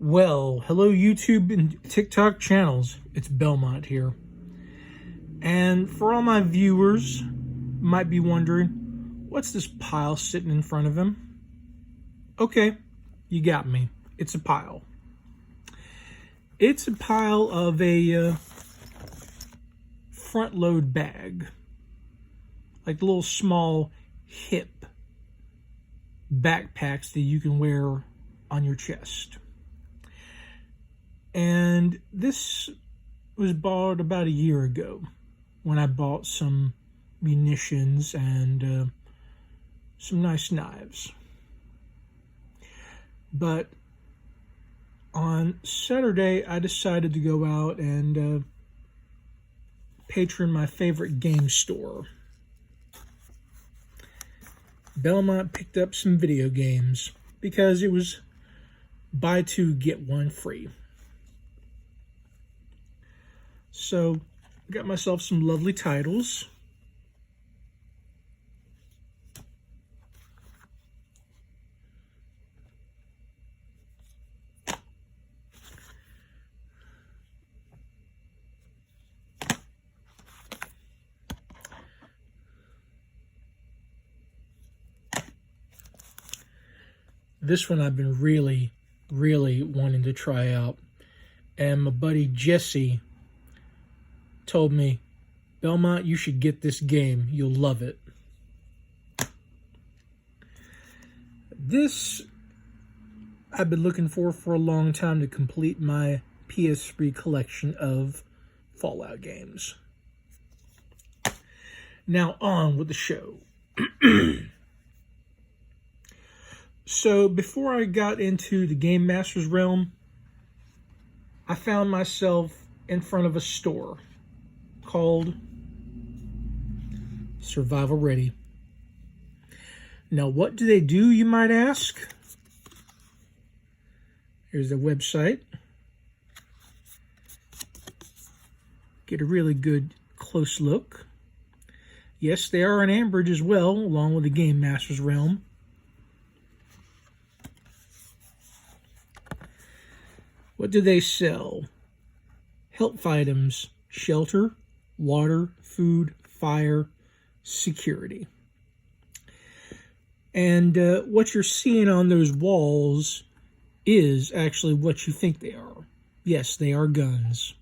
Well, hello YouTube and TikTok channels. It's Belmont here. And for all my viewers, might be wondering, what's this pile sitting in front of him? Okay, you got me. It's a pile. It's a pile of a front load bag. Like the little small hip backpacks that you can wear on your chest. And this was bought about a year ago when I bought some munitions and some nice knives. But on Saturday, I decided to go out and patron my favorite game store. Belmont picked up some video games because it was buy two, get one free. So, I got myself some lovely titles. This one I've been really wanting to try out. And my buddy Jesse told me, Belmont, you should get this game. You'll love it. This I've been looking for a long time to complete my PS3 collection of Fallout games. Now on with the show. So before I got into the Gamemasters Realm, I found myself in front of a store called Survival Ready. Now, what do they do, you might ask? Here's their website. Get a really good close look. Yes, they are in Ambridge as well, along with the Gamemasters Realm. What do they sell? Health items, shelter, water, food, fire, security. And what you're seeing on those walls is actually what you think they are. Yes, they are guns.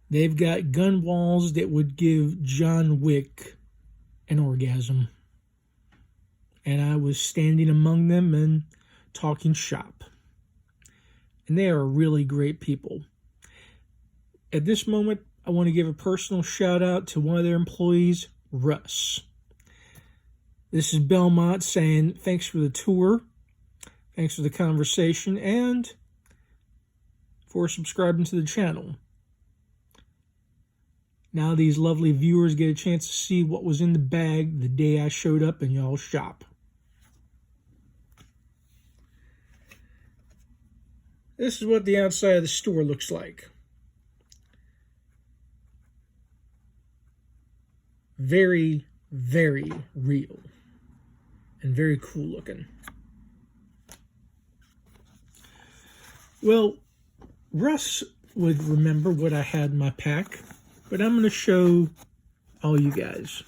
They've got gun walls that would give John Wick an orgasm. And I was standing among them and talking shop. And they are really great people. At this moment, I want to give a personal shout out to one of their employees, Russ. This is Belmont saying thanks for the tour, thanks for the conversation, and for subscribing to the channel. Now these lovely viewers get a chance to see what was in the bag the day I showed up in y'all's shop. This is what the outside of the store looks like. Very real and very cool looking. Well, Russ would remember what I had in my pack, but I'm going to show all you guys.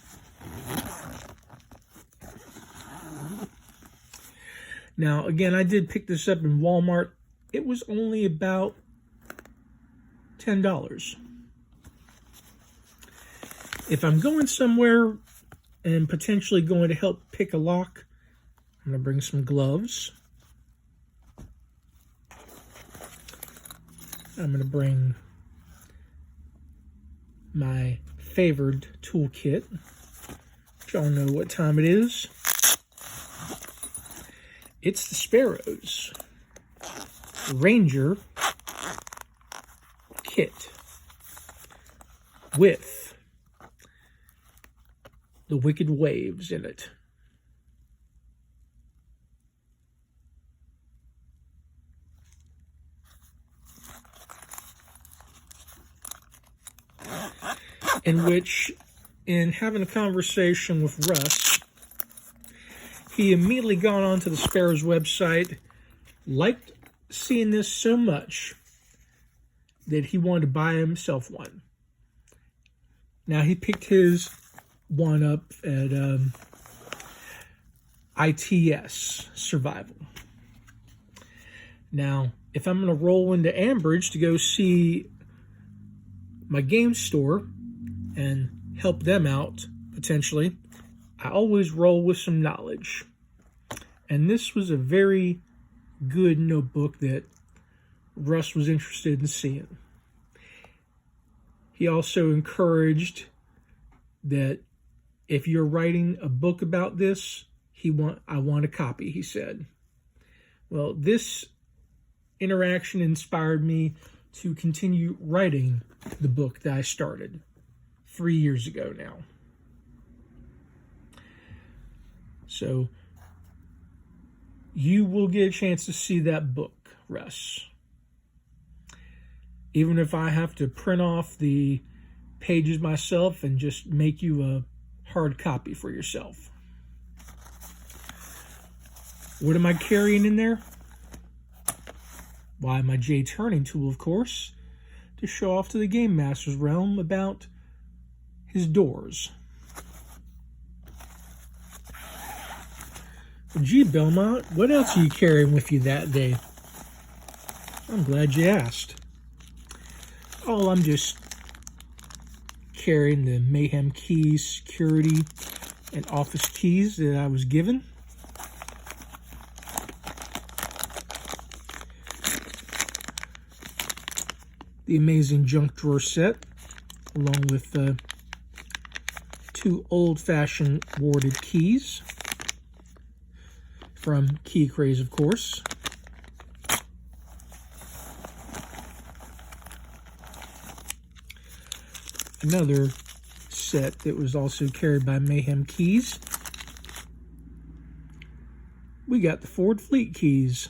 Now, again, I did pick this up in Walmart. It was only about $10. If I'm going somewhere and potentially going to help pick a lock, I'm going to bring some gloves. I'm going to bring my favored toolkit, which y'all know what time it is. It's the Sparrows Ranger kit with the Wicked Waves in it. In which, in having a conversation with Russ, he immediately got onto the Sparrows website, liked seeing this so much that he wanted to buy himself one. Now, he picked his one up at ITS Survival. Now, if I'm going to roll into Ambridge to go see my game store and help them out, potentially, I always roll with some knowledge. And this was a very good notebook that Russ was interested in seeing. He also encouraged that if you're writing a book about this, I want a copy, he said. Well, this interaction inspired me to continue writing the book that I started 3 years ago now. So you will get a chance to see that book, Russ. Even if I have to print off the pages myself and just make you a hard copy for yourself. What am I carrying in there? Why, my J turning tool, of course, to show off to the Gamemasters Realm about his doors. Well, gee, Belmont, what else are you carrying with you that day? I'm glad you asked. Oh, I'm just carrying the Mayhem keys, security, and office keys that I was given. The amazing junk drawer set, along with 2 old-fashioned warded keys from Key Craze, of course. Another set that was also carried by Mayhem Keys. We got the Ford Fleet keys.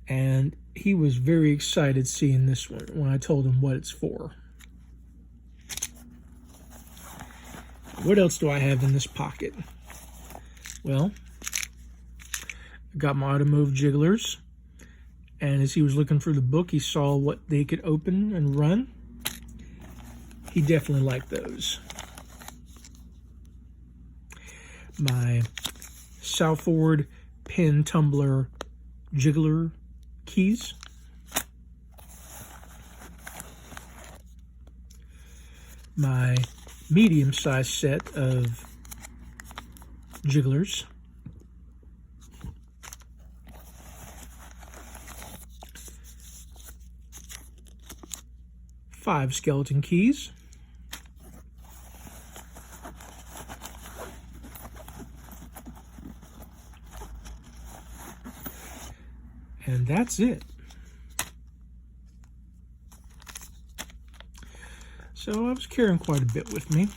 And he was very excited seeing this one when I told him what it's for. What else do I have in this pocket? Well, I got my automotive jigglers. And as he was looking for the book, he saw what they could open and run. He definitely liked those. My Southord pin tumbler jiggler keys. My medium-sized set of jigglers. Five skeleton keys. And that's it. So I was carrying quite a bit with me.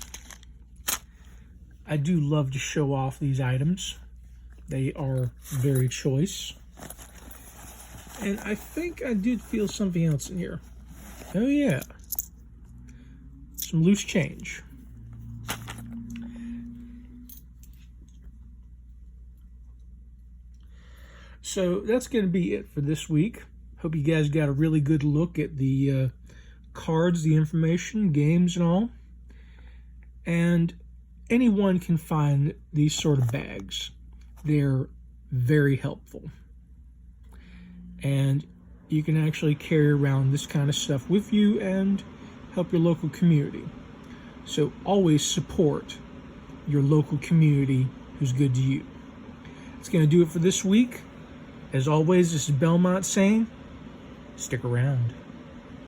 I do love to show off these items. They are very choice. And I think I did feel something else in here. Oh yeah. Some loose change. So that's going to be it for this week. Hope you guys got a really good look at the cards, the information, games, and all. And anyone can find these sort of bags. They're very helpful. And you can actually carry around this kind of stuff with you and help your local community. So always support your local community who's good to you. That's going to do it for this week. As always, this is Belmont saying, stick around.